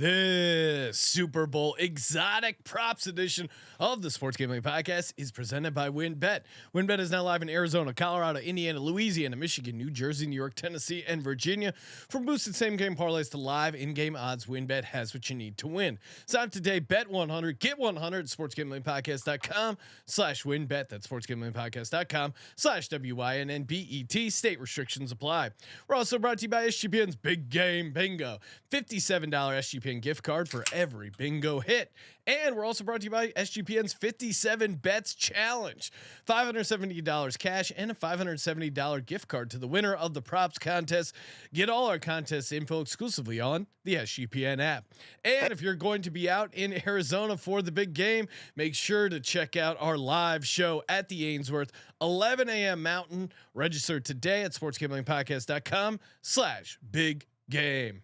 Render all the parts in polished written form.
This Super Bowl exotic props edition of the Sports Gambling Podcast is presented by WynnBet. WynnBet is now live in Arizona, Colorado, Indiana, Louisiana, Michigan, New Jersey, New York, Tennessee, and Virginia. From boosted same-game parlays to live in-game odds, WynnBet has what you need to win. Sign up today, bet 100, get 100 at sportsgamblingpodcast.com/WynnBet. That's sportsgamblingpodcast.com/WYNNBET. State restrictions apply. We're also brought to you by SGPN's Big Game Bingo. $57 SGPN gift card for every bingo hit. And we're also brought to you by SGPN's 57 Bets Challenge. $570 cash and a $570 gift card to the winner of the props contest. Get all our contest info exclusively on the SGPN app. And if you're going to be out in Arizona for the big game, make sure to check out our live show at the Ainsworth, 11 a.m. Mountain. Register today at sportsgamblingpodcast.com/big game.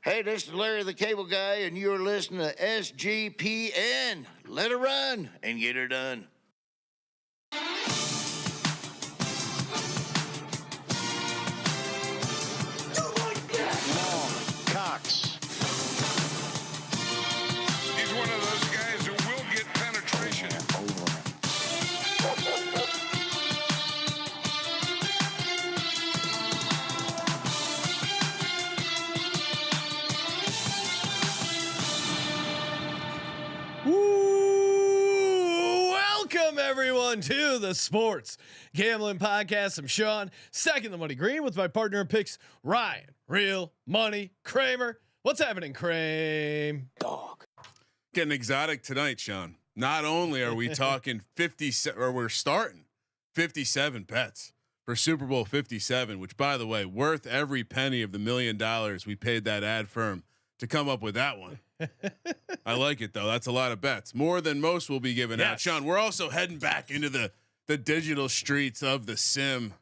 Hey, this is Larry the Cable Guy, and you're listening to SGPN. Let her run and get her done. Long Cox. He's one of those guys who will get penetration. Welcome everyone to the Sports Gambling Podcast. I'm Sean, stacking the money green with my partner in picks, Ryan, Real Money Kramer. What's happening, Kramer? Dog. Getting exotic tonight, Sean. Not only are we talking 57, or we're starting 57 bets for Super Bowl 57, which, by the way, worth every penny of the $1 million we paid that ad firm to come up with that one. I like it though. That's a lot of bets, more than most will be given out. Sean, we're also heading back into the digital streets of the sim.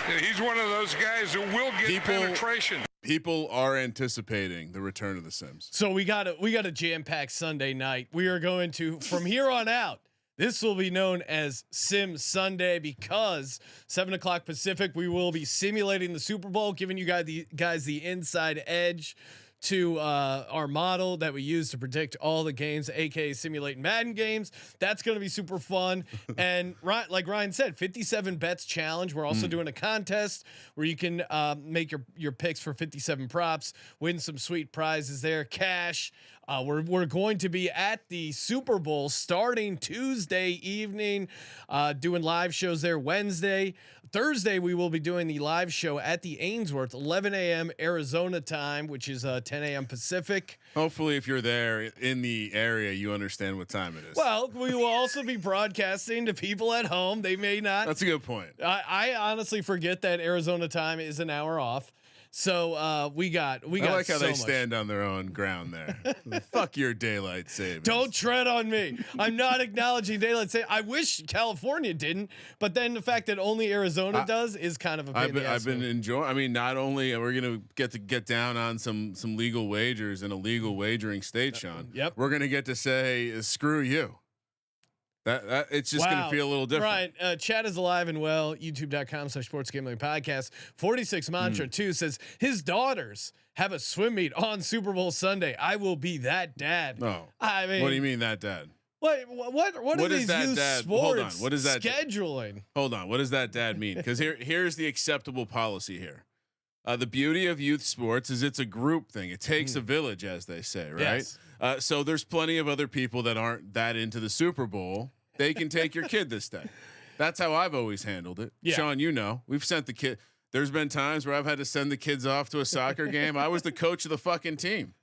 He's one of those guys who will get penetration. People are anticipating the return of the Sims. So we got a jam-packed Sunday night. We are going to, from here on out, this will be known as Sim Sunday because 7:00 Pacific, we will be simulating the Super Bowl, giving you guys the inside edge to our model that we use to predict all the games, aka simulate Madden games. That's going to be super fun. And like Ryan said, 57 bets challenge. We're also doing a contest where you can make your picks for 57 props, win some sweet prizes there, cash. We're going to be at the Super Bowl starting Tuesday evening, doing live shows there. Wednesday, Thursday, we will be doing the live show at the Ainsworth, 11 a.m. Arizona time, which is 10 a.m. Pacific. Hopefully, if you're there in the area, you understand what time it is. Well, we will also be broadcasting to people at home. They may not. That's a good point. I honestly forget that Arizona time is an hour off. So we got. I like how so they much. stand on their own ground there. Fuck your daylight savings. Don't tread on me. I'm not acknowledging daylight savings. I wish California didn't, but then the fact that only Arizona does is kind of a pain in the ass. I've been enjoying. I mean, not only are we gonna get down on some legal wagers in a legal wagering state, Sean. Yep. We're gonna get to say screw you. That it's just going to feel a little different. Right. Chat is alive and well. YouTube.com/sports gambling podcast. 46 Mantra 2 says his daughters have a swim meet on Super Bowl Sunday. I will be that dad. No. I mean, what do you mean that dad? What are is these that youth dad? sports Hold on. What is that scheduling? Hold on. What does that dad mean? Because here's the acceptable policy here. The beauty of youth sports is it's a group thing. It takes a village, as they say, right? Yes. So there's plenty of other people that aren't that into the Super Bowl. They can take your kid this day. That's how I've always handled it. Yeah. Sean, you know, we've sent the kid. There's been times where I've had to send the kids off to a soccer game. I was the coach of the fucking team.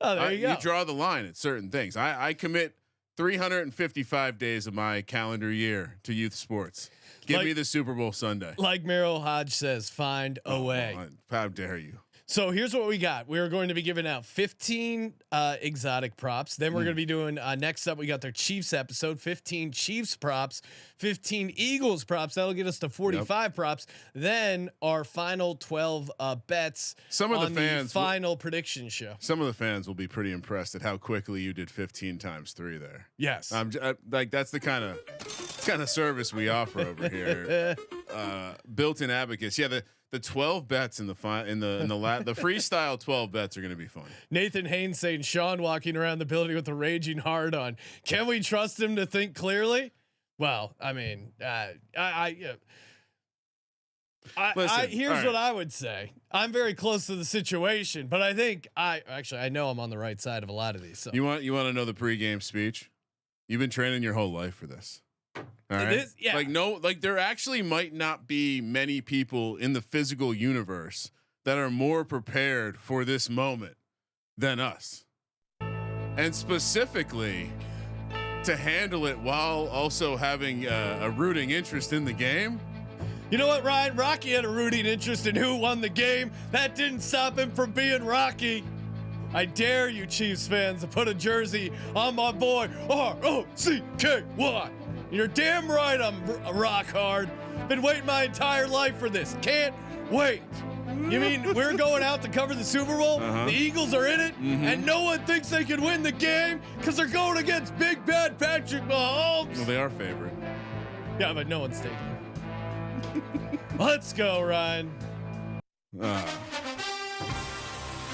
Oh, there you go. You draw the line at certain things. I commit 355 days of my calendar year to youth sports. Give me the Super Bowl Sunday. Like Merrill Hodge says, find a way. How dare you? So here's what we got. We're going to be giving out 15 exotic props. Then we're going to be doing next up. We got their Chiefs episode, 15 Chiefs props, 15 Eagles props. That'll get us to 45 props. Then our final 12 bets. Some of the fans final prediction show. Some of the fans will be pretty impressed at how quickly you did 15 times 3 there. Yes. Like that's the kind of service we offer over here. built-in abacus. Yeah, the 12 bets in the freestyle 12 bets are going to be fun. Nathan Haynes saying Sean walking around the building with a raging hard on. Can we trust him to think clearly? Well, I mean, here's what I would say. I'm very close to the situation, but I think I know I'm on the right side of a lot of these. So. You want to know the pregame speech? You've been training your whole life for this. All right. Like there actually might not be many people in the physical universe that are more prepared for this moment than us. And specifically to handle it while also having a rooting interest in the game. You know what, Ryan? Rocky had a rooting interest in who won the game. That didn't stop him from being Rocky. I dare you, Chiefs fans, to put a jersey on my boy ROCKY. You're damn right I'm rock hard. Been waiting my entire life for this. Can't wait. You mean we're going out to cover the Super Bowl? Uh-huh. The Eagles are in it, and no one thinks they can win the game because they're going against Big Bad Patrick Mahomes. Well, they are favorite. Yeah, but no one's taking it. Let's go, Ryan.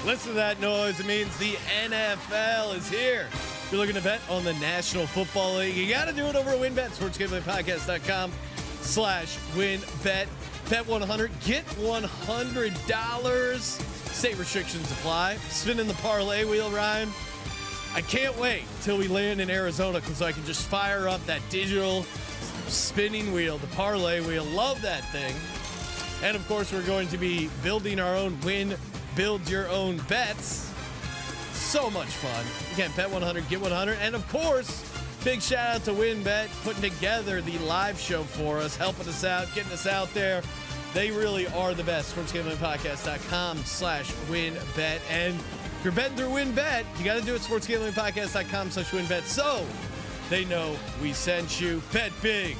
Listen to that noise. It means the NFL is here. If you're looking to bet on the National Football League, you got to do it over at WynnBet. SportsGamblingPodcast.com/WynnBet. Bet 100, get $100. State restrictions apply. Spinning the parlay wheel, Ryan. I can't wait till we land in Arizona so I can just fire up that digital spinning wheel, the parlay wheel. Love that thing. And of course, we're going to be building our own build your own bets. So much fun. Again, bet 100, get 100. And of course, big shout out to WynnBet putting together the live show for us, helping us out, getting us out there. They really are the best. SportsGamblingPodcast.com/WynnBet. And if you're betting through WynnBet, you got to do it SportsGamblingPodcast.com/WynnBet. So they know we sent you. Bet big,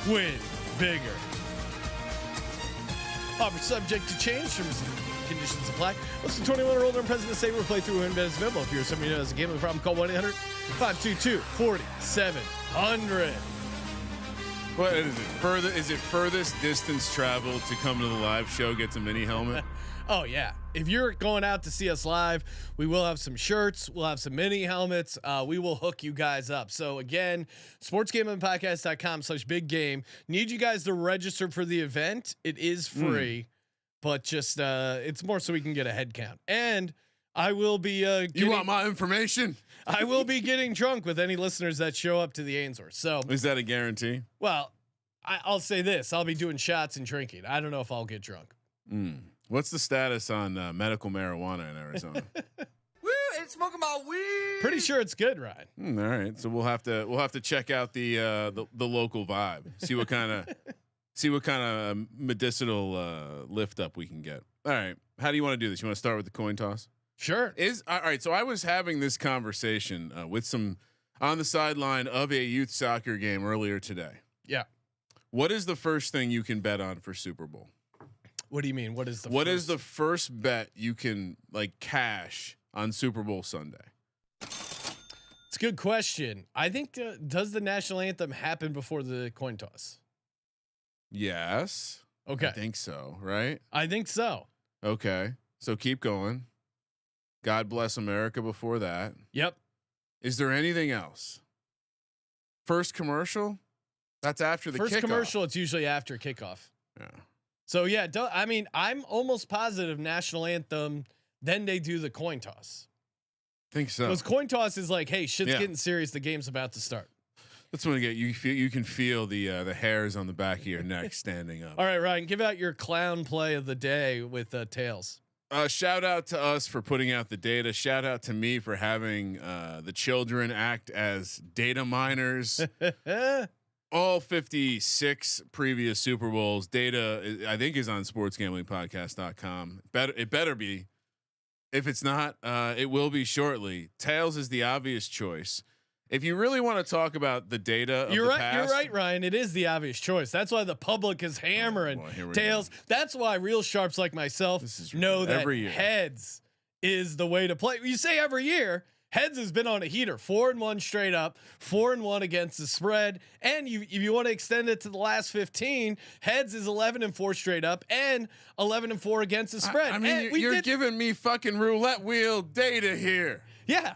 win bigger. Offer subject to change. Terms and conditions apply. Listen, 21 or older and present in the state where play through WynnBet is available. If you're somebody who has a gambling problem, call 1-800-522-4700. What is it? Is it furthest distance travel to come to the live show? Gets a mini helmet. Oh yeah. If you're going out to see us live, we will have some shirts. We'll have some mini helmets. We will hook you guys up. So again, sportsgamblingpodcast.com/big game. Need you guys to register for the event. It is free, but just it's more so we can get a head count. And I will be you want my information? I will be getting drunk with any listeners that show up to the Ainsworth. So is that a guarantee? Well, I'll say this. I'll be doing shots and drinking. I don't know if I'll get drunk. What's the status on medical marijuana in Arizona? Woo! It's smoking my weed. Pretty sure it's good, Ryan. All right, so we'll have to check out the local vibe. See what kind of medicinal lift up we can get. All right, how do you want to do this? You want to start with the coin toss? Sure. All right. So I was having this conversation with some on the sideline of a youth soccer game earlier today. Yeah. What is the first thing you can bet on for Super Bowl? What do you mean? What is the first bet you can like cash on Super Bowl Sunday? It's a good question. I think does the national anthem happen before the coin toss? Yes. Okay. I think so, right? I think so. Okay. So keep going. God Bless America before that. Yep. Is there anything else? First commercial? That's after the first kickoff. Commercial. It's usually after kickoff. Yeah. So yeah, I mean, I'm almost positive national anthem. Then they do the coin toss. Think so. Because coin toss is like, hey, shit's getting serious. The game's about to start. That's when you can feel the hairs on the back of your neck standing up. All right, Ryan, give out your clown play of the day with Tails. Shout out to us for putting out the data. Shout out to me for having the children act as data miners. All 56 previous Super Bowls data, I think, is on sportsgamblingpodcast.com. It better be. If it's not, it will be shortly. Tails is the obvious choice. If you really want to talk about the data, you're right, Ryan. It is the obvious choice. That's why the public is hammering Tails. That's why real sharps like myself know that heads is the way to play. You say every year, Heads has been on a heater, 4-1 straight up, 4-1 against the spread. And if you want to extend it to the last 15, Heads is 11-4 straight up and 11-4 against the spread. I mean, you're giving me fucking roulette wheel data here. Yeah,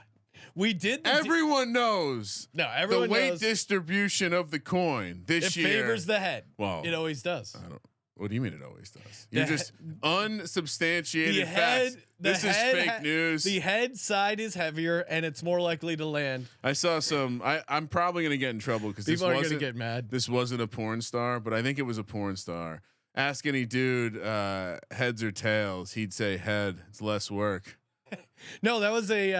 we did. Everyone knows. No, everyone the weight knows distribution of the coin this year favors the head. Well, it always does. What do you mean it always does? You're just unsubstantiated facts. This is fake news. The head side is heavier and it's more likely to land. I saw some. I'm probably gonna get in trouble because people are gonna get mad. This wasn't a porn star, but I think it was a porn star. Ask any dude, heads or tails, he'd say head. It's less work. No, that was a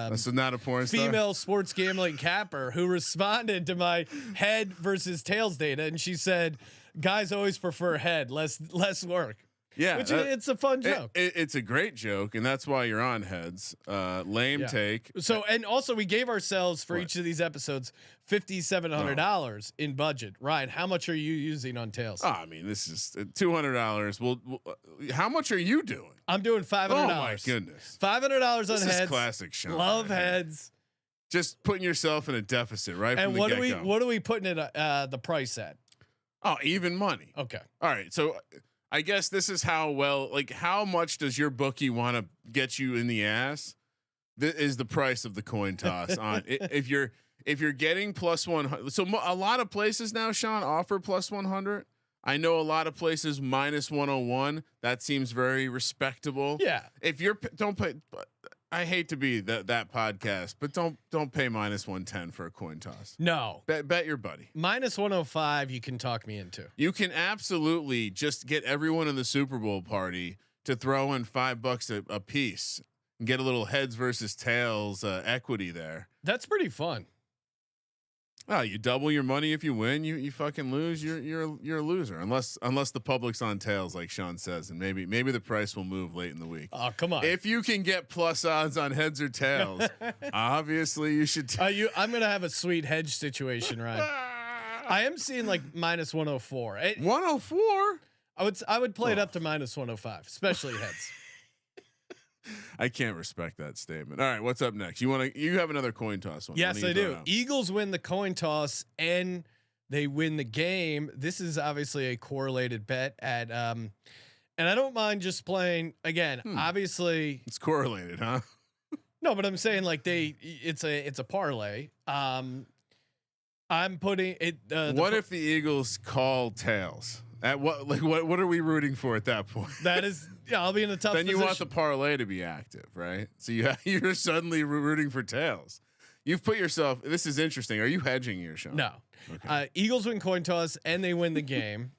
This is not a porn star. Female sports gambling capper who responded to my head versus tails data, and she said, "Guys always prefer head, less work." Yeah, which it's a fun joke. It's a great joke, and that's why you're on heads. Lame take. So, and also we gave ourselves for each of these episodes $5,700 in budget. Ryan, how much are you using on tails? Oh, I mean, this is $200. Well, how much are you doing? I'm doing $500. Oh my goodness, $500 on this heads. Is classic Sean. Love heads. Just putting yourself in a deficit, right? And from the get-go. what are we putting it the price at? Oh, even money. Okay. All right. So I guess this is how how much does your bookie want to get you in the ass? This is the price of the coin toss on if you're getting plus 100. So a lot of places now, Sean, offer plus 100. I know a lot of places minus 101. That seems very respectable. Yeah. If you're don't pay. I hate to be that podcast, but don't pay minus 110 for a coin toss. No. Bet your buddy. Minus 105 you can talk me into. You can absolutely just get everyone in the Super Bowl party to throw in $5 a piece and get a little heads versus tails equity there. That's pretty fun. Oh, you double your money if you win. You fucking lose. You're a loser unless the public's on tails, like Sean says, and maybe the price will move late in the week. Oh, come on! If you can get plus odds on heads or tails, obviously you should. I'm gonna have a sweet hedge situation, Ryan. I am seeing like minus 104. 104. I would play it up to minus 105, especially heads. I can't respect that statement. All right, what's up next? You have another coin toss one. Yes, I do. Eagles win the coin toss and they win the game. This is obviously a correlated bet at and I don't mind just playing again. Obviously, it's correlated, huh? No, but I'm saying like it's a parlay. I'm putting it. What if the Eagles call tails? At what are we rooting for at that point? That is, yeah, I'll be in a tough. Then you position. want the parlay to be active, right? So you're suddenly rooting for tails. You've put yourself. This is interesting. Are you hedging here, Sean? No. Okay. Eagles win coin toss and they win the game.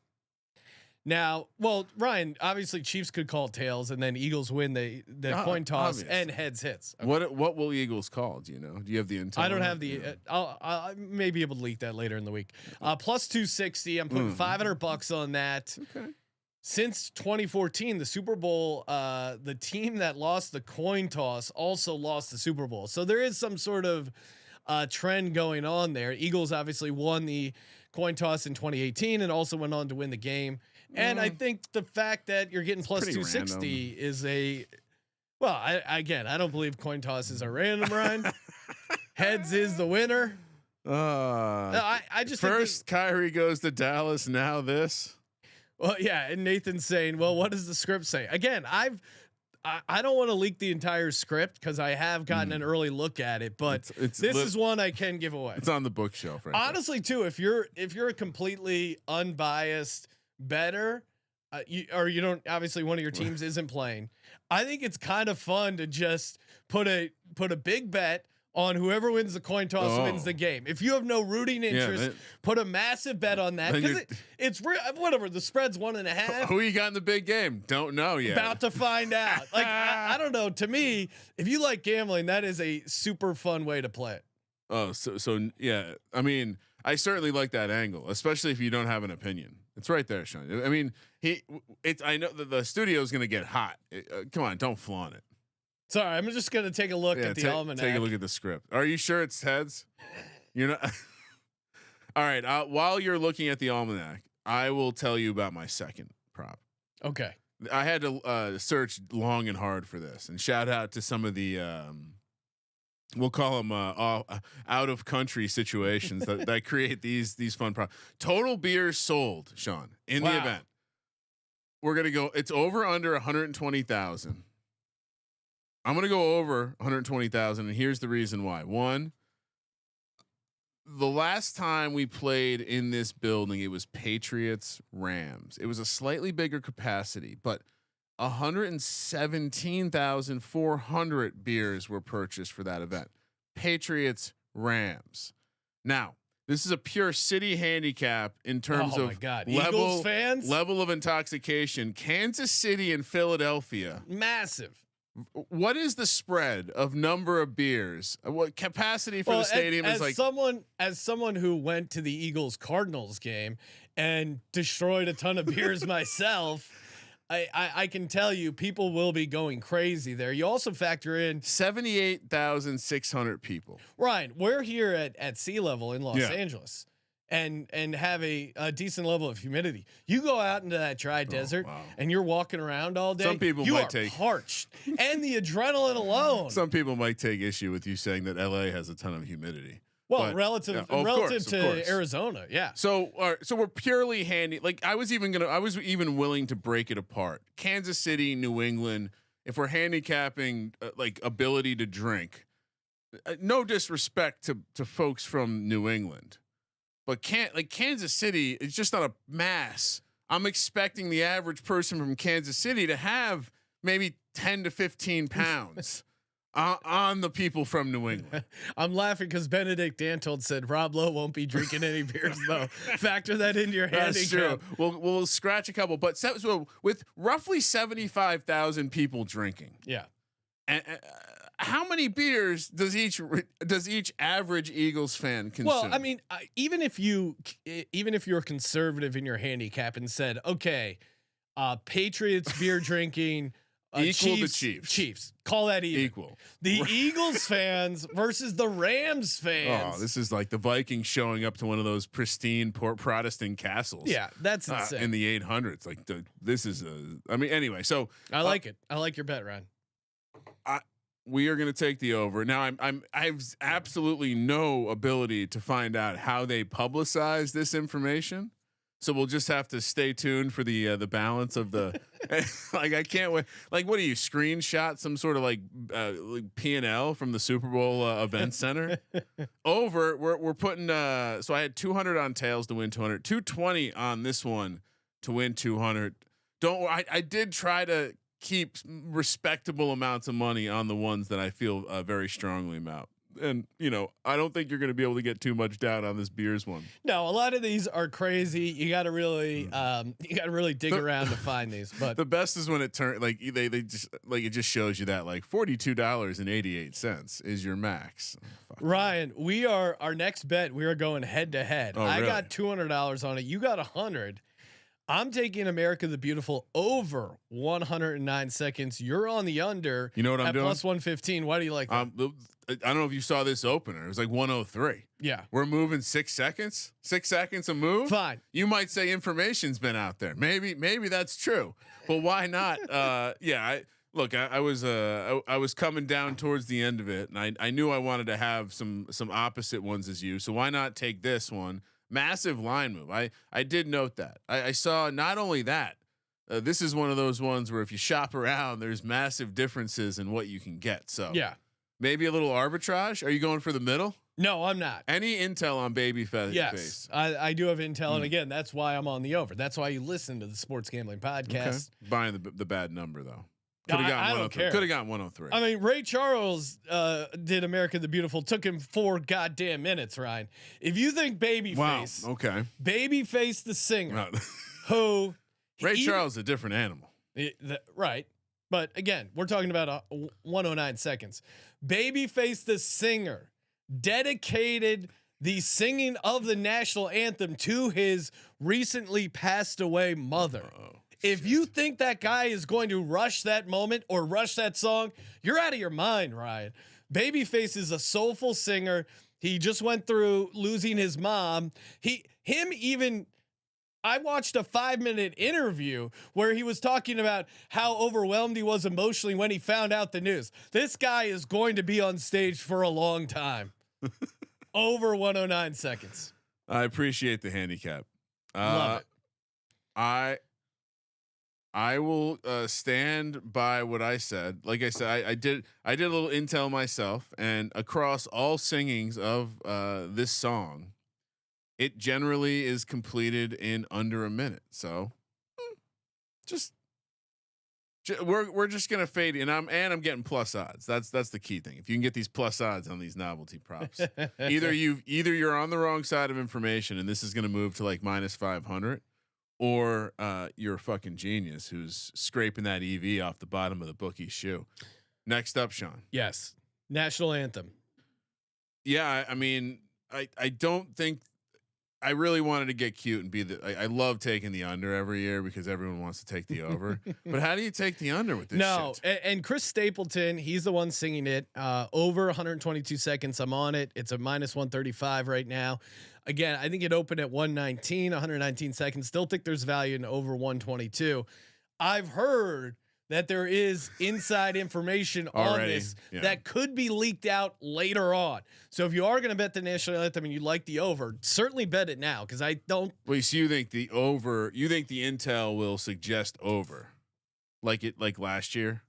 Now, well, Ryan, obviously Chiefs could call tails and then Eagles win the coin toss and heads hits. Okay. What will Eagles call? Do you know? Do you have the intel? I don't have the. I may be able to leak that later in the week. Plus 260. I'm putting $500 on that. Okay. Since 2014, the Super Bowl, the team that lost the coin toss also lost the Super Bowl. So there is some sort of trend going on there. Eagles obviously won the coin toss in 2018 and also went on to win the game. And I think the fact that you're getting plus 260 is I don't believe coin tosses are random, Ryan. Heads is the winner. I just first Kyrie goes to Dallas. Now this. Well, yeah, and Nathan's saying, "Well, what does the script say?" Again, I don't want to leak the entire script because I have gotten an early look at it, but this is one I can give away. It's on the bookshelf, right? Honestly, too, if you're a completely unbiased bettor, you don't obviously one of your teams isn't playing. I think it's kind of fun to just put a big bet on whoever wins the coin toss wins the game. If you have no rooting interest, put a massive bet on that because it's whatever. The spread's 1.5. Who you got in the big game? Don't know yet. About to find out. Like I don't know. To me, if you like gambling, that is a super fun way to play it. Oh, so yeah. I mean, I certainly like that angle, especially if you don't have an opinion. It's right there, Sean. I mean, I know that the studio is going to get hot. Come on, don't flaunt it. Sorry, I'm just going to take a look at the almanac. Take a look at the script. Are you sure it's heads? You're not. All right. While you're looking at the almanac, I will tell you about my second prop. Okay. I had to search long and hard for this, and shout out to some of the we'll call them out of country situations that create these fun problems. Total beers sold, Sean, in the event. We're gonna go. It's over under 120,000. I'm gonna go over 120,000, and here's the reason why. One, the last time we played in this building, it was Patriots Rams. It was a slightly bigger capacity, but 117,400 beers were purchased for that event. Patriots Rams. Now, this is a pure city handicap in terms of Eagles fans? level of intoxication. Kansas City and Philadelphia. Massive. What is the spread of number of beers? What capacity for the stadium is like? As someone who went to the Eagles Cardinals game and destroyed a ton of beers myself, I can tell you people will be going crazy there. You also factor in 78,600 people. Ryan, we're here at sea level in Los Angeles and have a decent level of humidity. You go out into that dry desert and you're walking around all day. Some people might take parched and the adrenaline alone. Some people might take issue with you saying that LA has a ton of humidity. Well, but, relative to Arizona, yeah. So we're purely handy. Like I was even willing to break it apart. Kansas City, New England. If we're handicapping like ability to drink, no disrespect to folks from New England, but Kansas City is just not a mass. I'm expecting the average person from Kansas City to have maybe 10 to 15 pounds. On the people from New England. I'm laughing because Benedict Dantold said Rob Lowe won't be drinking any beers though. Factor that into your handicap. That's true. We'll scratch a couple, but so with roughly 75,000 people drinking. Yeah. And how many beers does each average Eagles fan consume? Well, I mean, even if you're conservative in your handicap and said, okay, Patriots beer drinking. Equal to Chiefs. Call that even. Equal. The Eagles fans versus the Rams fans. Oh, this is like the Vikings showing up to one of those pristine Protestant castles. Yeah, that's insane. In the 800s. Like this is anyway. So I like it. I like your bet, Ryan. We are going to take the over. Now I've absolutely no ability to find out how they publicize this information. So we'll just have to stay tuned for the balance of the like I can't wait. Like what do you screenshot some sort of like P&L from the Super Bowl event center? Over we're putting so I had 200 on tails to win 200, 220 on this one to win 200. I did try to keep respectable amounts of money on the ones that I feel very strongly about. And I don't think you're going to be able to get too much down on this beers one. No, a lot of these are crazy. You got to really dig around to find these. But the best is when it turns like they just like it just shows you that like $42.88 is your max. Ryan, our next bet. We are going head to head. I got $200 on it. You got 100. I'm taking America the Beautiful over 109 seconds. You're on the under. You know what I'm doing? Plus 115. Why do you like that? I don't know if you saw this opener. It was like 103. Yeah. We're moving 6 seconds. 6 seconds a move. Fine. You might say information's been out there. Maybe that's true. But why not? I was coming down towards the end of it, and I knew I wanted to have some opposite ones as you. So why not take this one? Massive line move. I did note that. I saw not only that. This is one of those ones where if you shop around, there's massive differences in what you can get. So yeah. Maybe a little arbitrage. Are you going for the middle? No, I'm not. Any intel on Babyface? Yes, I do have intel, and again, that's why I'm on the over. That's why you listen to the Sports Gambling Podcast. Okay. Buying the bad number though. Could have gotten 103. Could have gotten 103. I mean, Ray Charles did America the Beautiful. Took him 4 goddamn minutes, Ryan. If you think Babyface, Babyface the singer, who Ray Charles is a different animal, right? But again, we're talking about 109 seconds. Babyface the singer dedicated the singing of the national anthem to his recently passed away mother. If you think that guy is going to rush that moment or rush that song, you're out of your mind, Ryan. Babyface is a soulful singer. He just went through losing his mom. Him even I watched a 5-minute interview where he was talking about how overwhelmed he was emotionally when he found out the news. This guy is going to be on stage for a long time. Over 109 seconds. I appreciate the handicap. Love it. I will stand by what I said. Like I said, I did a little intel myself, and across all singings of this song, it generally is completed in under a minute. So, we're just gonna fade, and I'm getting plus odds. That's the key thing. If you can get these plus odds on these novelty props, either you're on the wrong side of information, and this is gonna move to like -500. Or you're a fucking genius who's scraping that EV off the bottom of the bookie's shoe. Next up, Sean. Yes. National anthem. Yeah, I mean, I don't think I really wanted to get cute and be I love taking the under every year because everyone wants to take the over. But how do you take the under with this? No, shit? and Chris Stapleton, he's the one singing it. Over 122 seconds. I'm on it. It's a -135 right now. Again, I think it opened at 119 seconds. Still think there's value in over 122. I've heard that there is inside information on this that could be leaked out later on. So if you are going to bet the national anthem and you like the over, certainly bet it now because I don't. Wait, so you think the over? You think the intel will suggest over, like last year?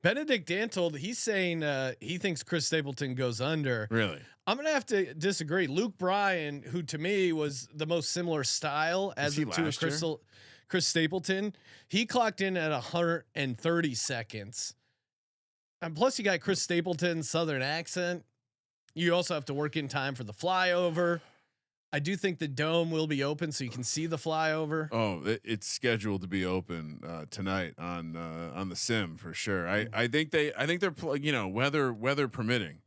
Benedict Dantold, he's saying he thinks Chris Stapleton goes under. Really? I'm gonna have to disagree. Luke Bryan, who to me was the most similar style as to Chris Stapleton, he clocked in at 130 seconds. And plus, you got Chris Stapleton's Southern accent. You also have to work in time for the flyover. I do think the dome will be open so you can see the flyover. Oh, it's scheduled to be open tonight on the sim for sure. I think they're weather permitting.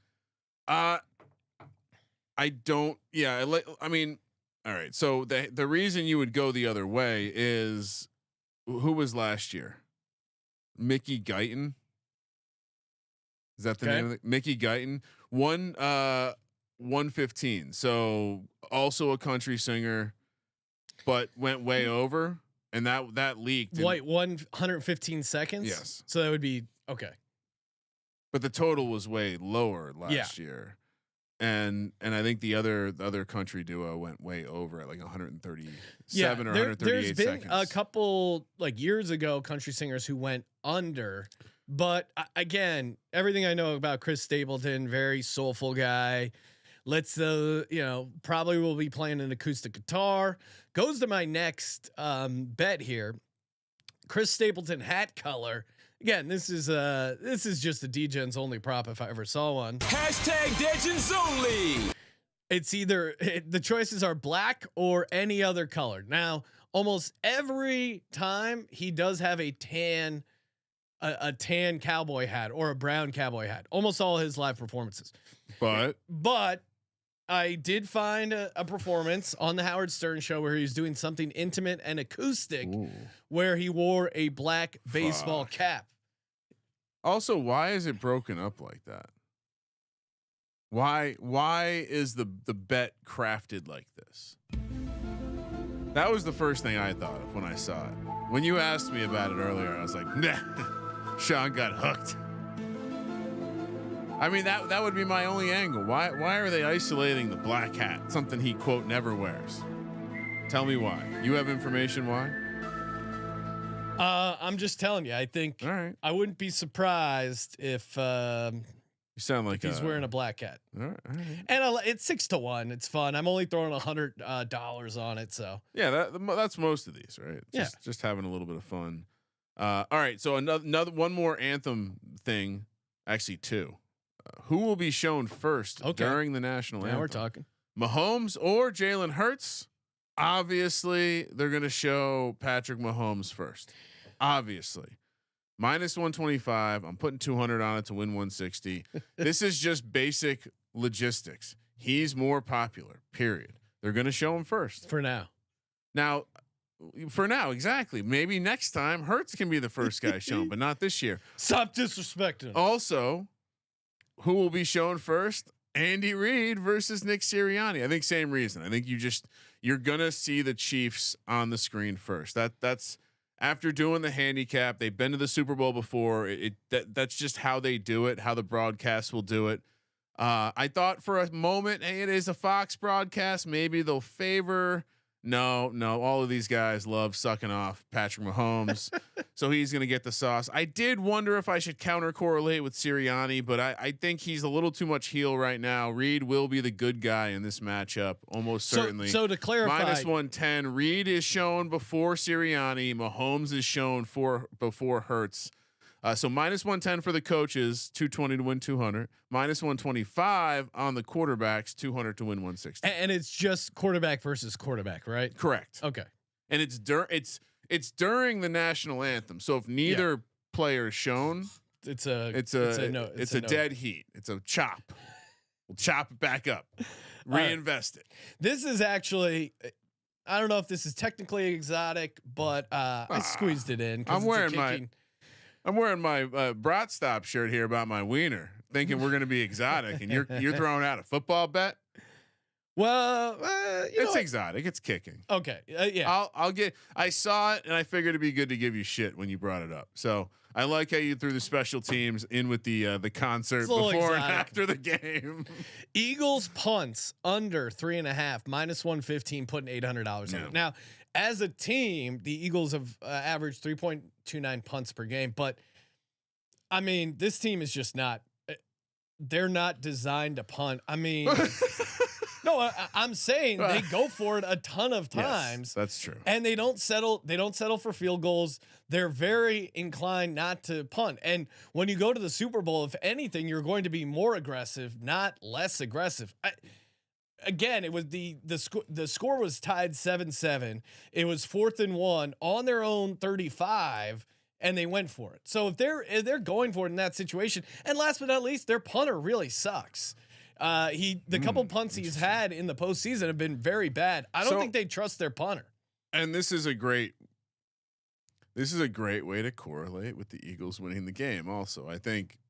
I don't. Yeah, I mean, all right. So the reason you would go the other way is who was last year? Mickey Guyton. Is that the name of it? Mickey Guyton? 115. So also a country singer, but went way over, and that leaked. Wait, 115 seconds. Yes. So that would be okay. But the total was way lower last year. And I think the other country duo went way over at like 137 or 138 there's seconds. Been a couple like years ago country singers who went under, but again, everything I know about Chris Stapleton, very soulful guy. Probably will be playing an acoustic guitar. Goes to my next bet here. Chris Stapleton hat color. Again, this is just a DGens only prop if I ever saw one. #DGens only. It's either the choices are black or any other color. Now, almost every time he does have a tan cowboy hat or a brown cowboy hat. Almost all his live performances. But I did find a performance on the Howard Stern show where he was doing something intimate and acoustic, where he wore a black baseball cap. Also, why is it broken up like that? Why is the bet crafted like this? That was the first thing I thought of when I saw it. When you asked me about it earlier, I was like, nah, Sean got hooked. I mean, that would be my only angle. Why are they isolating the black hat? Something he quote never wears. Tell me why. You have information why? I'm just telling you. I think I wouldn't be surprised if you sound like he's wearing a black hat. All right. And it's 6-1. It's fun. I'm only throwing $100 on it. So yeah, that's most of these, right? Just having a little bit of fun. All right. So another one more anthem thing. Actually, two. Who will be shown first during the national anthem? Now we're talking. Mahomes or Jalen Hurts? Obviously, they're going to show Patrick Mahomes first. Obviously. -125. I'm putting 200 on it to win 160. This is just basic logistics. He's more popular, period. They're going to show him first. For now, exactly. Maybe next time Hurts can be the first guy shown, but not this year. Stop disrespecting him. Also, who will be shown first Andy Reid versus Nick Sirianni. I think same reason. I think you're gonna see the Chiefs on the screen first. That's after doing the handicap. They've been to the Super Bowl before. That's just how they do it. How the broadcast will do it. I thought for a moment, hey, it is a Fox broadcast. Maybe they'll favor. No. All of these guys love sucking off Patrick Mahomes, so he's going to get the sauce. I did wonder if I should counter correlate with Sirianni, but I think he's a little too much heel right now. Reid will be the good guy in this matchup, almost certainly. So to clarify, -110. Reid is shown before Sirianni. Mahomes is shown before Hurts. So -110 for the coaches, 220 to win 200. -125 on the quarterbacks, 200 to win 160. and it's just quarterback versus quarterback, right? Correct. Okay. And it's during the national anthem. So if neither player is shown, it's a dead heat. It's a chop. We'll chop it back up, reinvest it. This is actually, I don't know if this is technically exotic, but I squeezed it in. I'm wearing my Brat Stop shirt here about my wiener, thinking we're going to be exotic, and you're throwing out a football bet. Well, it's exotic. It's kicking. Okay. Yeah. I saw it and I figured it'd be good to give you shit when you brought it up. So I like how you threw the special teams in with the concert before exotic. and after the game. Eagles punts under 3.5, -115, putting $800 on it. Now, as a team, the Eagles have averaged 3.29 punts per game, but I mean, this team is just not. They're not designed to punt. I mean. No, I'm saying they go for it a ton of times. Yes, that's true. And they don't settle. They don't settle for field goals. They're very inclined not to punt. And when you go to the Super Bowl, if anything, you're going to be more aggressive, not less aggressive. Again, it was the score was tied 7-7. It was 4th and 1 on their own 35, and they went for it. So if they're going for it in that situation, and last but not least, their punter really sucks. The couple punts he's had in the postseason have been very bad. I don't think they trust their punter. And this is a great way to correlate with the Eagles winning the game. Also, I think.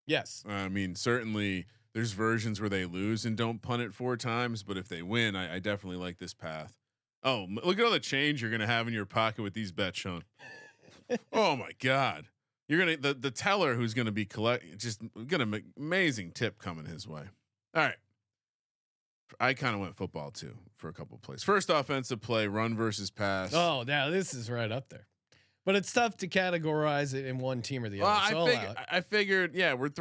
Yes. I mean, certainly there's versions where they lose and don't punt it 4 times, but if they win, I definitely like this path. Oh, look at all the change you're gonna have in your pocket with these bets, Sean. Oh my God. You're gonna the teller who's gonna be gonna make amazing tip coming his way. All right. I kind of went football too for a couple of plays. First offensive play, run versus pass. Oh, now this is right up there. But it's tough to categorize it in one team or the other. I figured, yeah, we're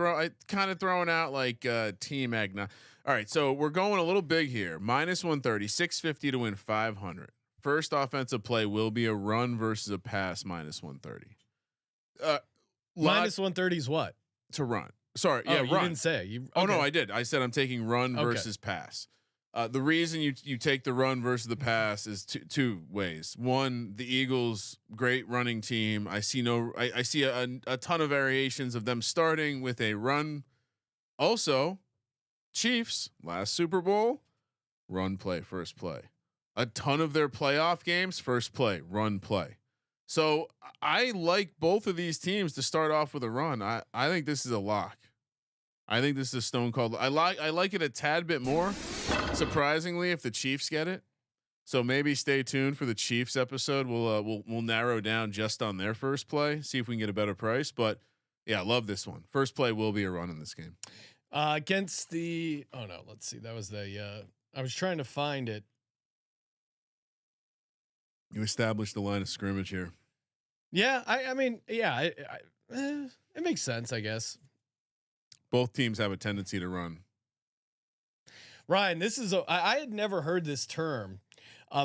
kind of throwing out like team agnostic. All right, so we're going a little big here. -130, 650 to win 500. First offensive play will be a run versus a pass. -130. -130 is what? To run. Sorry, run. You didn't say you. Okay. Oh no, I did. I said I'm taking run versus pass. The reason you take the run versus the pass is two ways. One, the Eagles, great running team. I see a ton of variations of them starting with a run. Also, Chiefs last Super Bowl, run play, first play. A ton of their playoff games, first play, run play. So I like both of these teams to start off with a run. I think this is a lock. I think this is a stone cold. I like it a tad bit more, surprisingly, if the Chiefs get it. So maybe stay tuned for the Chiefs episode. We'll narrow down just on their first play, see if we can get a better price. But yeah, I love this one. First play will be a run in this game. Against the let's see. That was I was trying to find it. You established the line of scrimmage here. Yeah, I mean, yeah, it makes sense, I guess. Both teams have a tendency to run. Ryan, this is I had never heard this term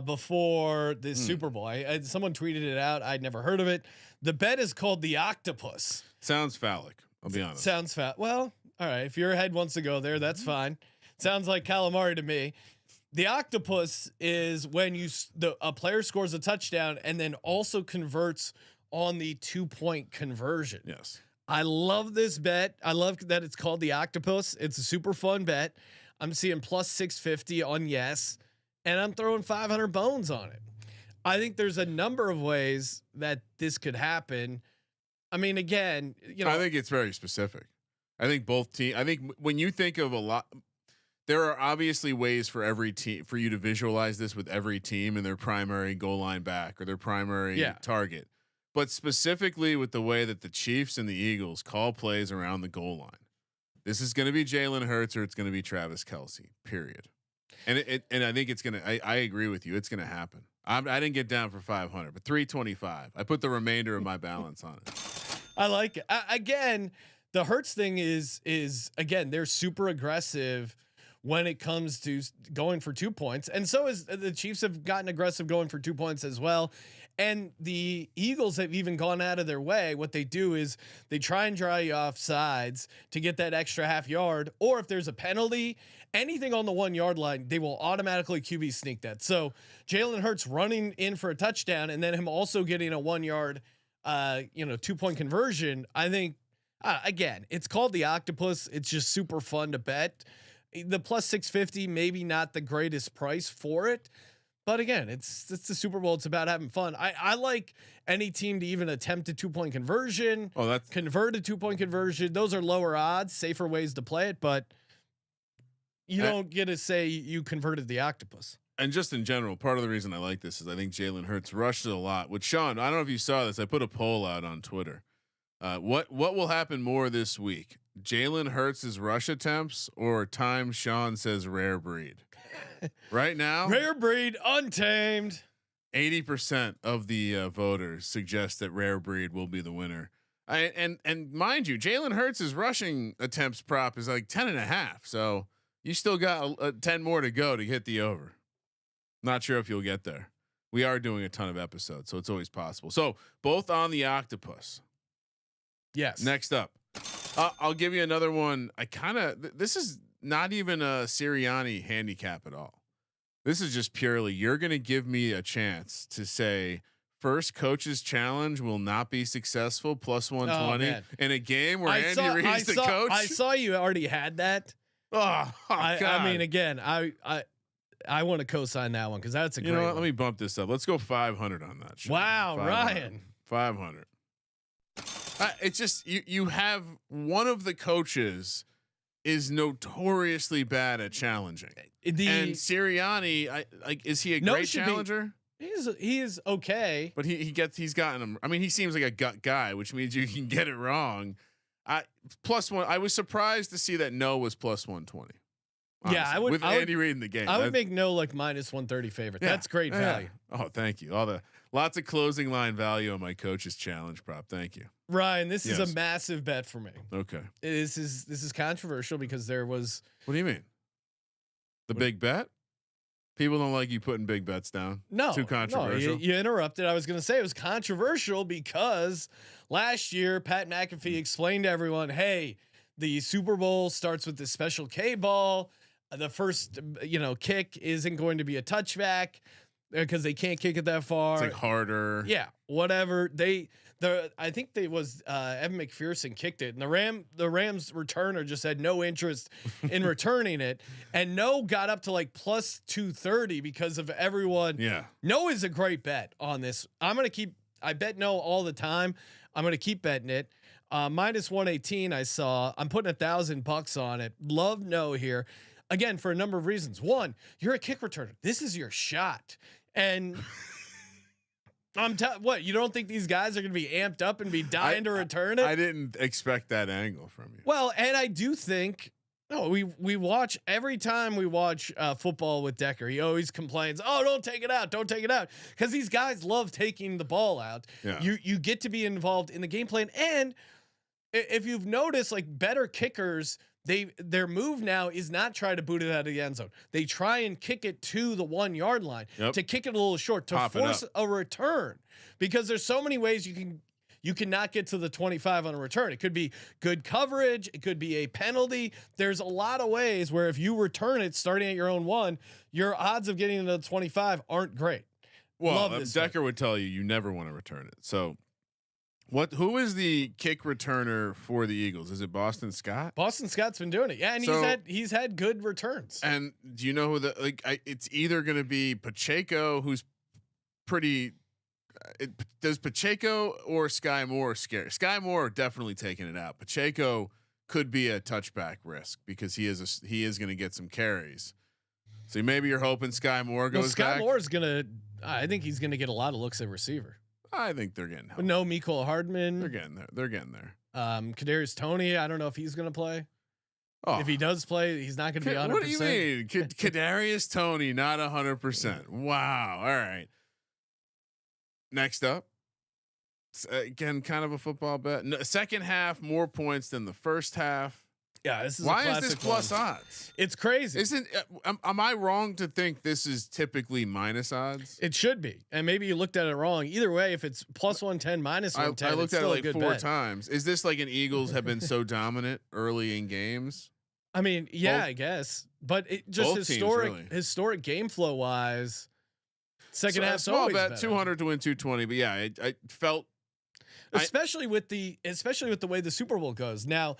before this Super Bowl. Someone tweeted it out. I'd never heard of it. The bet is called the Octopus. Sounds phallic. I'll be honest. Sounds Well, all right. If your head wants to go there, that's fine. Sounds like calamari to me. The Octopus is when a player scores a touchdown and then also converts on the 2-point conversion. Yes. I love this bet. I love that it's called the Octopus. It's a super fun bet. I'm seeing +650 on yes, and I'm throwing 500 bones on it. I think there's a number of ways that this could happen. I mean, again, I think it's very specific. I think both teams. I think when you think of a lot, there are obviously ways for every team for you to visualize this with every team and their primary goal line back or their primary target. But specifically with the way that the Chiefs and the Eagles call plays around the goal line, this is going to be Jalen Hurts or it's going to be Travis Kelce, period. And I think it's going to, I agree with you. It's going to happen. I didn't get down for 500, but 325. I put the remainder of my balance on it. I like it. Again, the Hurts thing is again, they're super aggressive when it comes to going for 2 points. And so is the Chiefs have gotten aggressive going for 2 points as well. And the Eagles have even gone out of their way. What they do is they try and dry you off sides to get that extra half yard. Or if there's a penalty, anything on the 1 yard line, they will automatically QB sneak that. So Jalen Hurts running in for a touchdown and then him also getting a 1 yard, 2 point conversion. I think, again, it's called the Octopus. It's just super fun to bet. The plus 650, maybe not the greatest price for it. But again, it's the Super Bowl. It's about having fun. I like any team to even attempt a 2 point conversion. Oh, that's convert a 2 point conversion. Those are lower odds, safer ways to play it, but you don't get to say you converted the Octopus. And just in general, part of the reason I like this is I think Jalen Hurts rushed it a lot. With Sean, I don't know if you saw this. I put a poll out on Twitter. What will happen more this week? Jalen Hurts' rush attempts or time Sean says rare breed? Right now, rare breed, untamed. 80% of the voters suggest that rare breed will be the winner. And mind you, Jalen Hurts' rushing attempts prop is like 10.5. So you still got 10 more to go to hit the over. Not sure if you'll get there. We are doing a ton of episodes, so it's always possible. So both on the Octopus. Yes. Next up, I'll give you another one. This is not even a Sirianni handicap at all. This is just purely, you're going to give me a chance to say first coach's challenge will not be successful plus 120 in a game where Andy Reid's the coach. I saw you already had that. God. I mean, again, I want to co-sign that one because that's a great one. Let me bump this up. Let's go 500 on that. Wow, 500. Ryan. 500. It's just you have one of the coaches is notoriously bad at challenging. And Sirianni, is he a great challenger? He is okay, but he's gotten him. I mean, he seems like a gut guy, which means you can get it wrong. Plus one. I was surprised to see that no was plus 120. Honestly, yeah, I would with Andy Reid in the game. I would make no like minus 130 favorite. Yeah, that's great value. Oh, thank you. Lots of closing line value on my coach's challenge prop. Thank you, Ryan. This is a massive bet for me. Okay. This is controversial because there was. What do you mean? The big bet? People don't like you putting big bets down. No, too controversial. No, you interrupted. I was going to say it was controversial because last year Pat McAfee explained to everyone, "Hey, the Super Bowl starts with this special K ball. The first, kick isn't going to be a touchback because they can't kick it that far. It's like harder. Yeah, whatever. I think they was Evan McPherson kicked it, and the Rams returner just had no interest in returning it, and no got up to like plus 230 because of everyone. Yeah, no is a great bet on this. I bet no all the time. I'm gonna keep betting it. Minus 118. I'm putting $1,000 on it. Love no here. Again, for a number of reasons. One, you're a kick returner. This is your shot. And what, you don't think these guys are going to be amped up and be dying to return it? I didn't expect that angle from you. Well, and I do think, we watch every time we watch football with Decker. He always complains, "Oh, don't take it out. Don't take it out." Because these guys love taking the ball out. Yeah. You get to be involved in the game plan. And if you've noticed, like better kickers, their move now is not try to boot it out of the end zone. They try and kick it to the 1 yard line to kick it a little short to force a return, because there's so many ways you cannot get to the 25 on a return. It could be good coverage. It could be a penalty. There's a lot of ways where if you return it starting at your own 1, your odds of getting to the 25 aren't great. Well, Decker would tell you never want to return it. So who is the kick returner for the Eagles? Is it Boston Scott? Boston Scott's been doing it. Yeah. And he's had good returns. And do you know who it's either going to be Pacheco, who's pretty, does Pacheco or Sky Moore scare? Sky Moore definitely taking it out. Pacheco could be a touchback risk because he is going to get some carries. So maybe you're hoping Sky Moore goes back. Sky Moore is gonna. I think he's gonna get a lot of looks at receiver. I think they're getting help. But no, Mecole Hardman. They're getting there. They're getting there. Kadarius Toney. I don't know if he's gonna play. Oh, if he does play, he's not gonna be 100%. What do you mean, Kadarius Toney not 100%? Wow. All right. Next up, again, kind of a football bet. No, second half more points than the first half. Yeah, this is why is this plus odds? It's crazy. Isn't? Am I wrong to think this is typically minus odds? It should be, and maybe you looked at it wrong. Either way, if it's plus 110, minus 110, I looked at it like 4 bet. times. Is this like an Eagles have been so dominant early in games? I mean, yeah, I guess, but it just historic game flow wise. Second half, small bet, 200 to win 220. But yeah, I felt. Especially with the way the Super Bowl goes. Now,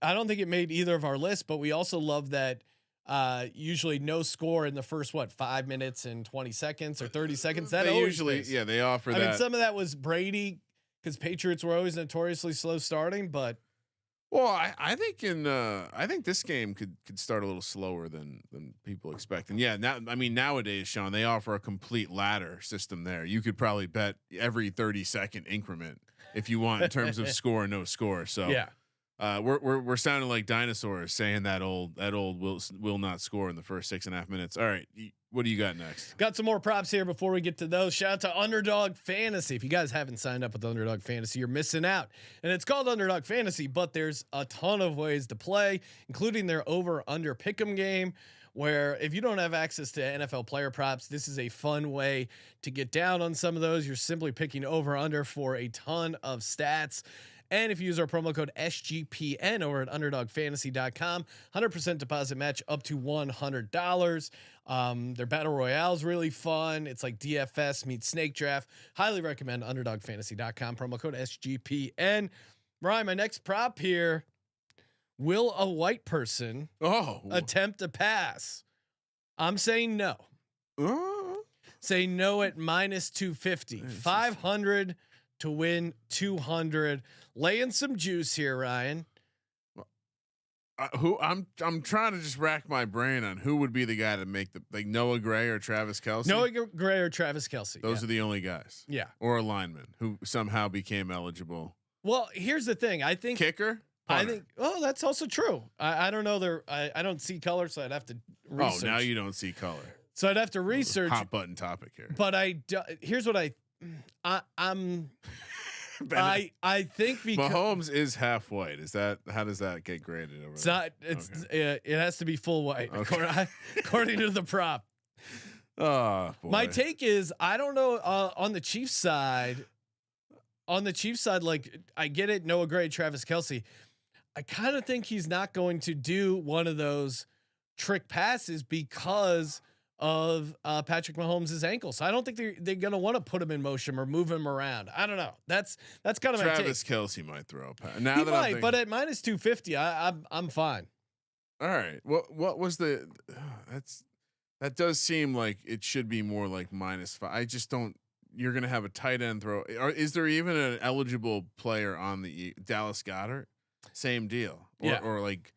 I don't think it made either of our lists, but we also love that usually no score in the first 5 minutes and 20 seconds or 30 seconds. That they usually they offer that. I mean, some of that was Brady because Patriots were always notoriously slow starting, but well, I think this game could start a little slower than people expect. And yeah, nowadays, Sean, they offer a complete ladder system there. You could probably bet every 30-second increment if you want in terms of score and no score. So yeah, we're sounding like dinosaurs saying that old will not score in the first 6.5 minutes. All right, what do you got next? Got some more props here before we get to those. Shout out to Underdog Fantasy. If you guys haven't signed up with Underdog Fantasy, you're missing out. And it's called Underdog Fantasy, but there's a ton of ways to play, including their over/under pick'em game, where if you don't have access to NFL player props, this is a fun way to get down on some of those. You're simply picking over/under for a ton of stats. And if you use our promo code SGPN over at underdogfantasy.com, 100% deposit match up to $100. Their battle royale is really fun. It's like DFS meets snake draft. Highly recommend underdogfantasy.com, promo code SGPN. Ryan, my next prop here. Will a white person attempt a pass? I'm saying no. Say no at minus 250. 500 to win 200. Laying some juice here, Ryan. Who I'm trying to just rack my brain on who would be the guy to make Noah Gray or Travis Kelce. Noah Gray or Travis Kelce. Those are the only guys. Yeah. Or a lineman who somehow became eligible. Well, here's the thing. I think kicker. I think. Oh, that's also true. I don't know. I don't see color, so I'd have to research. Oh, now you don't see color. So I'd have to research. Hot button topic here. But here's what I'm. I think because Mahomes is half white. Is that how does that get graded over? It's not. It's it has to be full white according to the prop. Oh boy. My take is I don't know on the Chiefs side. On the Chiefs side, like I get it, Noah Gray, Travis Kelce. I kind of think he's not going to do one of those trick passes because of Patrick Mahomes' ankle. So I don't think they're going to want to put him in motion or move him around. I don't know. That's kind of Travis Kelce might throw a pass. Now he might, but at minus 250, I'm fine. All right. What was the? That does seem like it should be more like -5. I just don't. You're going to have a tight end throw. Is there even an eligible player on the Dallas Goedert? Same deal. Or like.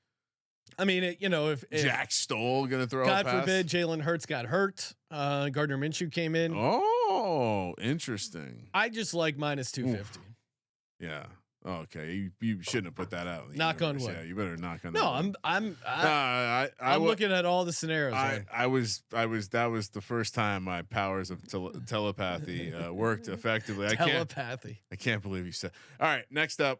I mean, if Jack Stoll going to throw God a pass? forbid Jalen Hurts got hurt. Gardner Minshew came in. Oh, interesting. I just like minus 250. Yeah. Okay. You shouldn't have put that out. Knock on wood. Yeah, you better knock on. No, I'm looking at all the scenarios. That was the first time my powers of telepathy worked effectively. I can't believe you said. All right. Next up.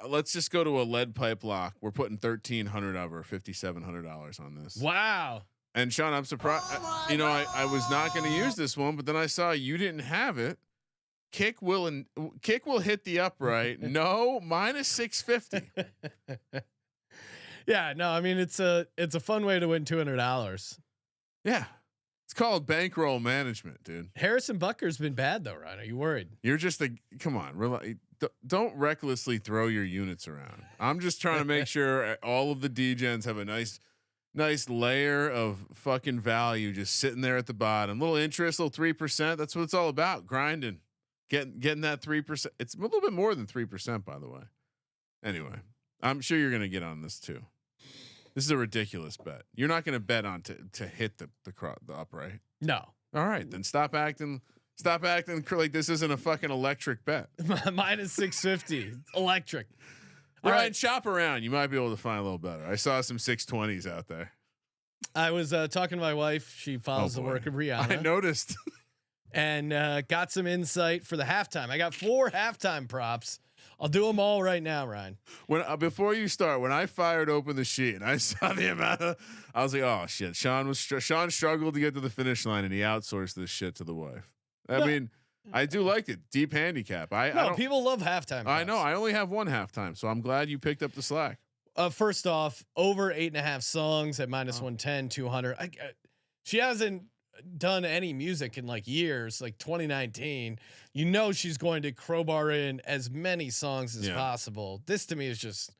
Let's just go to a lead pipe lock. We're putting $1,300 over $5,700 on this. Wow. And Sean, I'm surprised. I was not going to use this one, but then I saw you didn't have it. Kick will hit the upright. No, minus 650. Yeah, no, I mean it's a fun way to win $200. Yeah. It's called bankroll management, dude. Harrison Butker's been bad though, Ryan. Are you worried? You're just come on, don't recklessly throw your units around. I'm just trying to make sure all of the D-gens have a nice layer of fucking value just sitting there at the bottom. Little interest, little 3%. That's what it's all about. Grinding, getting that 3%. It's a little bit more than 3%, by the way. Anyway, I'm sure you're gonna get on this too. This is a ridiculous bet. You're not gonna bet on to hit the upright. No. All right, then stop acting like this isn't a fucking electric bet. Minus 650 electric. All right, shop around. You might be able to find a little better. I saw some 620s out there. I was talking to my wife. She follows the work of Rihanna. I noticed. And got some insight for the halftime. I got 4 halftime props. I'll do them all right now, Ryan. When before you start, when I fired open the sheet and I saw the amount I was like, oh shit. Sean struggled to get to the finish line and he outsourced this shit to the wife. I mean, I do like it. Deep handicap. I don't, people love halftime props. I know. I only have one halftime, so I'm glad you picked up the slack. First off, over 8.5 songs at minus 110, 200. She hasn't done any music in like years, like 2019. You know she's going to crowbar in as many songs as possible. This to me is just.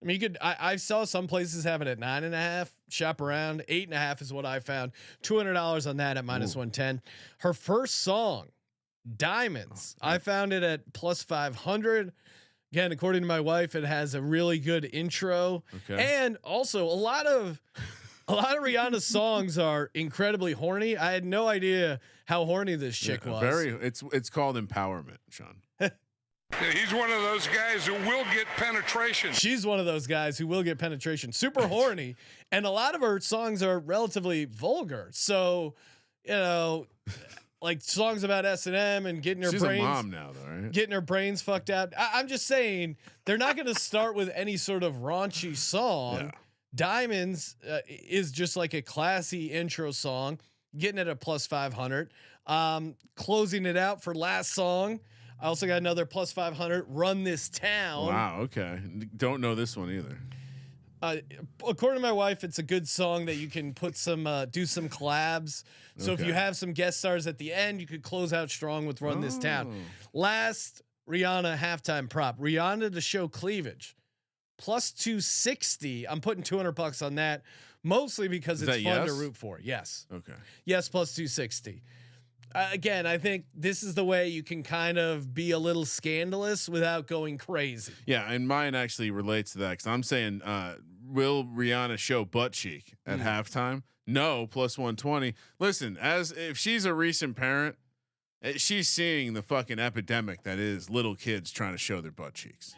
I mean, you could. I saw some places have it at 9.5. Shop around. 8.5 is what I found. $200 on that at minus 110. Her first song, Diamonds. I found it at plus 500. Again, according to my wife, it has a really good intro, and also a lot of Rihanna's songs are incredibly horny. I had no idea how horny this chick was. It's called empowerment, Sean. He's one of those guys who will get penetration. She's one of those guys who will get penetration. Super horny, and a lot of her songs are relatively vulgar. So, like songs about S&M and getting her She's brains. a mom now, though, right? Getting her brains fucked out. I'm just saying they're not going to start with any sort of raunchy song. Yeah. Diamonds is just like a classy intro song. Getting it at plus 500. Closing it out for last song. I also got another plus 500. Run This Town. Wow. Okay. Don't know this one either. According to my wife, it's a good song that you can put some do some collabs. So if you have some guest stars at the end, you could close out strong with Run This Town. Last Rihanna halftime prop. Rihanna to show Cleavage. Plus 260. I'm putting $200 on that, mostly because it's fun to root for. Yes. Okay. Yes, plus 260. Again, I think this is the way you can kind of be a little scandalous without going crazy. Yeah, and mine actually relates to that because I'm saying, will Rihanna show Buttcheek at halftime? No, plus 120. Listen, as if she's a recent parent, she's seeing the fucking epidemic that is little kids trying to show their butt cheeks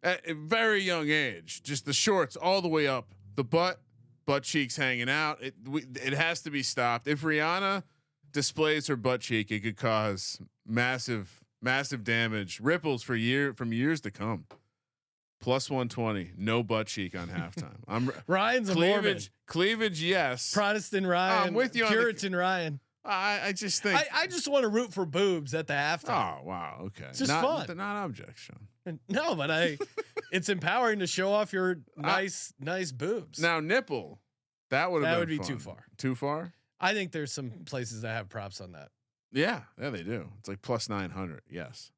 at a very young age. Just the shorts all the way up, the butt cheeks hanging out. It has to be stopped. If Rihanna displays her butt cheek, it could cause massive damage, ripples from years to come. Plus 120, no butt cheek on halftime. Ryan's a Mormon. Cleavage, yes. Protestant Ryan. I'm with you. Puritan Ryan. I just think I just want to root for boobs at the halftime. Oh wow, okay. It's just fun. They're not objects, Sean. No, but it's empowering to show off your nice boobs. Now nipple, that would be fun. too far. Too far? I think there's some places that have props on that. Yeah, they do. It's like plus 900. Yes.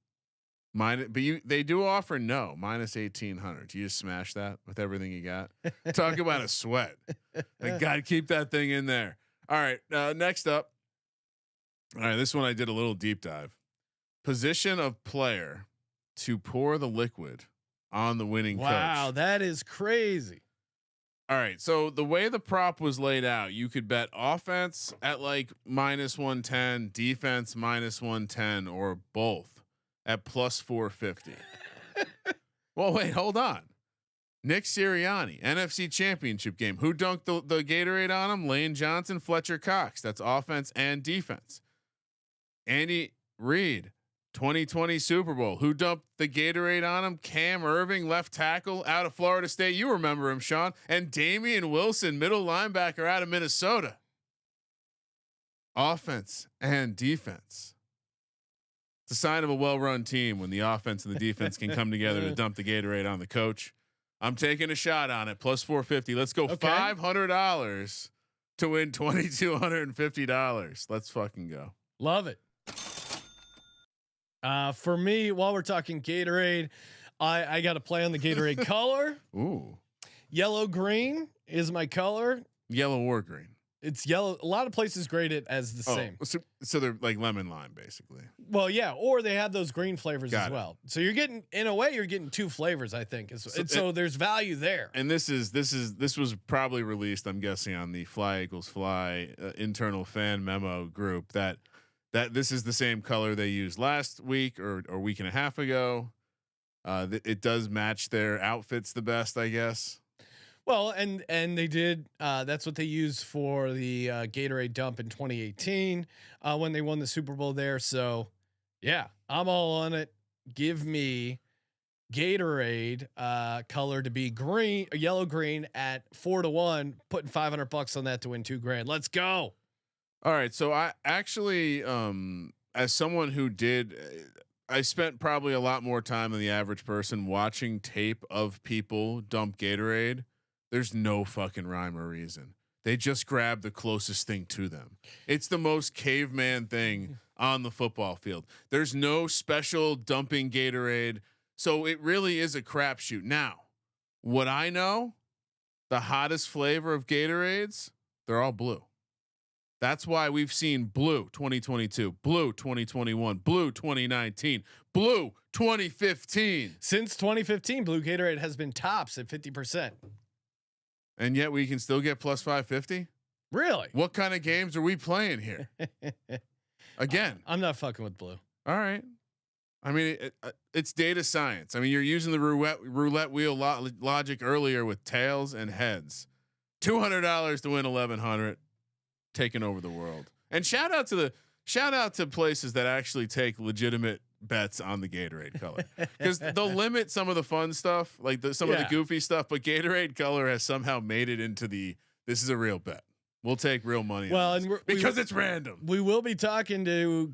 But they do offer minus 1800. Do you just smash that with everything you got? Talk about a sweat. Like, God, keep that thing in there. All right. Next up. All right. This one I did a little deep dive. Position of player to pour the liquid on the winning coach. Wow, that is crazy. All right. So the way the prop was laid out, you could bet offense at like minus 110, defense minus 110, or both at plus 450. Well, wait, hold on. Nick Sirianni, NFC Championship game. Who dunked the Gatorade on him? Lane Johnson, Fletcher Cox. That's offense and defense. Andy Reid, 2020 Super Bowl. Who dumped the Gatorade on him? Cam Irving, left tackle out of Florida State. You remember him, Sean. And Damian Wilson, middle linebacker out of Minnesota. Offense and defense. It's a sign of a well-run team when the offense and the defense can come together to dump the Gatorade on the coach. I'm taking a shot on it. Plus 450. Let's go. Okay. $500 to win $2,250. Let's fucking go. Love it. For me, while we're talking Gatorade, I got to play on the Gatorade color. Ooh. Yellow green is my color. Yellow or green. It's yellow. A lot of places grade it as the same. So they're like lemon lime basically. Well, yeah, or they have those green flavors Got as it. well. So you're getting, in a way, you're getting two flavors. I think, so there's value there. And this was probably released, I'm guessing, on the Fly Eagles Fly internal fan memo group that this is the same color they used last week or week and a half ago. It does match their outfits the best, I guess. Well, and they did. That's what they used for the Gatorade dump in 2018 when they won the Super Bowl there. So, yeah, I'm all on it. Give me Gatorade color to be green, yellow green at 4-1. Putting $500 on that to win $2,000. Let's go. All right, so I actually, as someone who I spent probably a lot more time than the average person watching tape of people dump Gatorade. There's no fucking rhyme or reason. They just grab the closest thing to them. It's the most caveman thing on the football field. There's no special dumping Gatorade. So it really is a crapshoot. Now, what I know, the hottest flavor of Gatorades, they're all blue. That's why we've seen blue 2022, blue 2021, blue 2019, blue 2015. Since 2015, blue Gatorade has been tops at 50%. And yet we can still get plus 550. Really? What kind of games are we playing here? Again, I'm not fucking with blue. All right. I mean, it's data science. I mean, you're using the roulette wheel logic earlier with tails and heads. $200 to win 1,100, taking over the world. And shout out to places that actually take legitimate bets on the Gatorade color, because they'll limit some of the fun stuff, like some of the goofy stuff, but Gatorade color has somehow made it into this is a real bet. We'll take real money. Well, on this because it's random. We will be talking to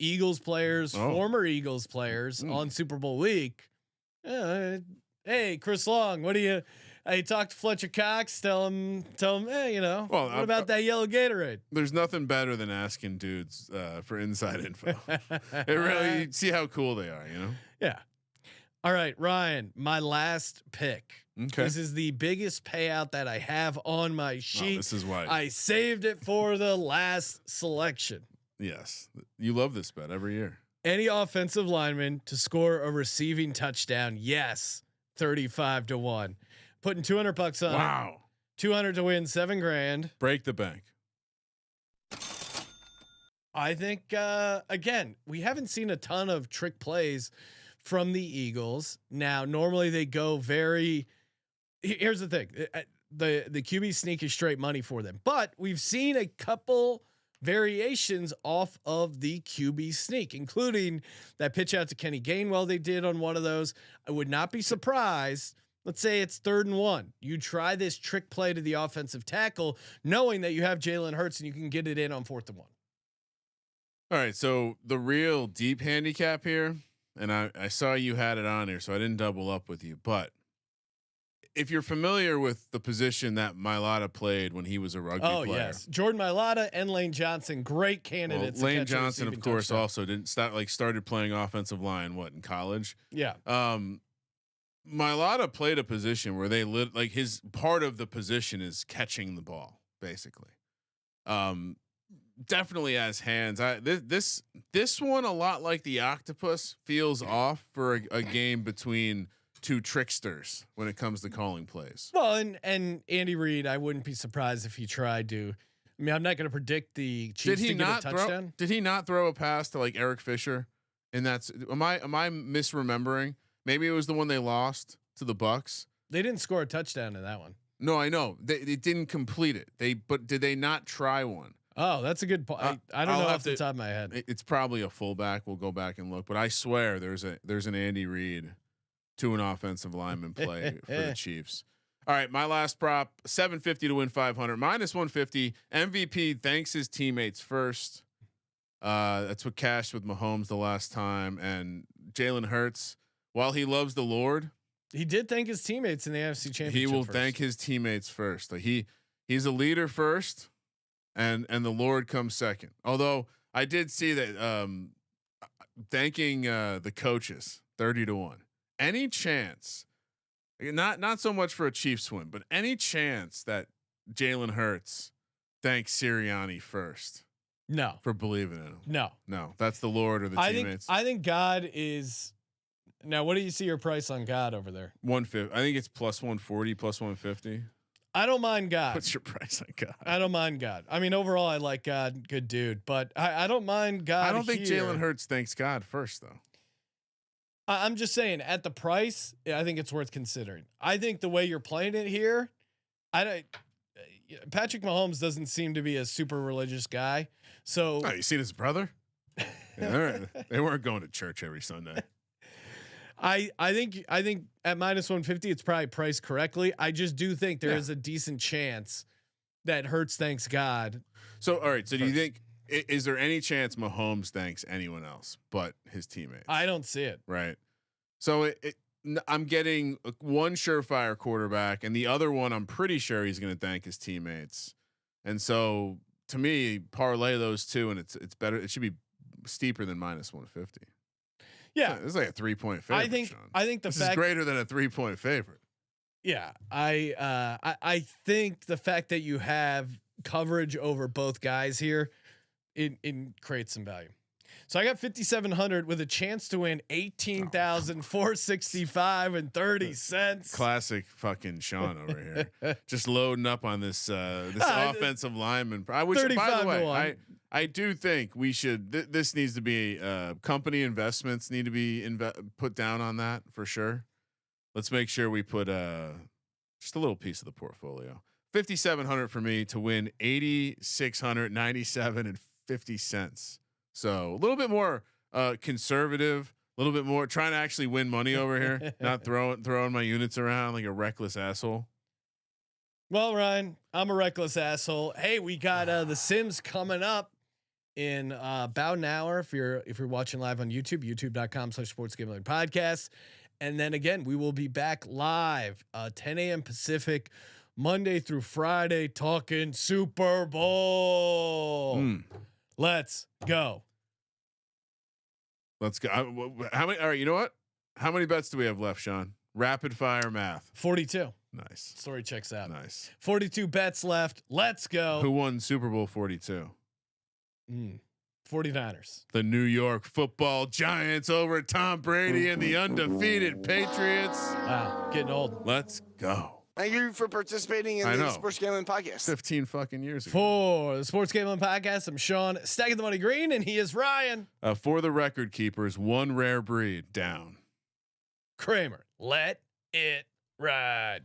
Eagles players, former Eagles players on Super Bowl week. Hey, Chris Long, what do you? I talked to Fletcher Cox. Tell him. Hey, what about that yellow Gatorade? There's nothing better than asking dudes for inside info. It really, you see how cool they are, Yeah. All right, Ryan, my last pick. Okay. This is the biggest payout that I have on my sheet. This is why I saved it for the last selection. Yes, you love this bet every year. Any offensive lineman to score a receiving touchdown? Yes, 35-1. Putting $200 on. Wow. 200 to win $7,000. Break the bank. I think again, we haven't seen a ton of trick plays from the Eagles. Now, normally they go very. Here's the thing: the QB sneak is straight money for them, but we've seen a couple variations off of the QB sneak, including that pitch out to Kenny Gainwell they did on one of those. I would not be surprised. Let's say it's 3rd and 1. You try this trick play to the offensive tackle, knowing that you have Jalen Hurts and you can get it in on 4th and 1. All right. So the real deep handicap here, and I saw you had it on here, so I didn't double up with you. But if you're familiar with the position that Mailata played when he was a rugby player, yes, Jordan Mailata and Lane Johnson, great candidates. Well, Lane Johnson, of course, also started playing offensive line in college. Yeah. Mailata played a position where his part of the position is catching the ball, basically. Definitely has hands. This one, a lot like the Octopus, feels off for a game between two tricksters when it comes to calling plays. Well, and Andy Reid, I wouldn't be surprised if he tried to. I mean, I'm not going to predict the Chiefs to get a touchdown. Did he not throw a pass to Eric Fisher? And am I misremembering? Maybe it was the one they lost to the Bucks. They didn't score a touchdown in that one. No, I know they didn't complete it. But did they not try one? Oh, that's a good point. I don't know off the top of my head. It's probably a fullback. We'll go back and look. But I swear there's an Andy Reid to an offensive lineman play for the Chiefs. All right, my last prop: 750 to win 500, -150. MVP thanks his teammates first. That's what cashed with Mahomes the last time, and Jalen Hurts. While he loves the Lord, he did thank his teammates in the AFC Championship. He will thank his teammates first. He's a leader first, and the Lord comes second. Although I did see that thanking the coaches 30-1. Any chance, not so much for a Chiefs win, but any chance that Jalen Hurts thanks Sirianni first No, for believing in him. no. That's the Lord or the teammates. I think God is. Now, what do you see your price on God over there? 150. I think it's plus 140, plus 150. I don't mind God. What's your price on God? I don't mind God. I mean, overall, I like God. Good dude, but I don't mind God. I don't think here. Jalen Hurts thanks God first though. I'm just saying, at the price, I think it's worth considering. I think the way you're playing it here, Patrick Mahomes doesn't seem to be a super religious guy. So, Oh, you seen his brother? Yeah, they weren't going to church every Sunday. I think at minus 150, it's probably priced correctly. I just do think there is a decent chance that Hurts thanks God. So, all right. So, do you think is there any chance Mahomes thanks anyone else but his teammates? I don't see it. Right. So I'm getting one surefire quarterback, and the other one I'm pretty sure he's going to thank his teammates. And so, to me, parlay those two, and it's better. It should be steeper than minus 150. Yeah, it's like a 3-point favorite. I think this is greater than a 3-point favorite. Yeah, I think the fact that you have coverage over both guys here, it creates some value. So I got 5,700 with a chance to win 18,465 and 30 cents. Classic fucking Sean over here, just loading up on this offensive lineman. I wish. By the way, I do think we should. This needs to be company investments need to be put down on that for sure. Let's make sure we put just a little piece of the portfolio. 5,700 for me to win 8,697 and 50 cents. So a little bit more conservative, a little bit more trying to actually win money over here, not throwing my units around like a reckless asshole. Well, Ryan, I'm a reckless asshole. Hey, we got the Sims coming up in about an hour. If you're watching live on YouTube, youtube.com/sportsgambling podcast. And then again, we will be back live 10 a.m. Pacific, Monday through Friday, talking Super Bowl. Let's go. Let's go. How many? All right. You know what? How many bets do we have left, Sean? Rapid fire math. 42. Nice. Story checks out. Nice. 42 bets left. Let's go. Who won Super Bowl 42? 49ers. The New York Football Giants over Tom Brady and the undefeated Patriots. Wow, getting old. Let's go. Thank you for participating in the Sports Gambling Podcast. 15 fucking years ago. For the Sports Gambling Podcast, I'm Sean, stacking the money green, and he is Ryan. For the record keepers, one rare breed down. Kramer, let it ride.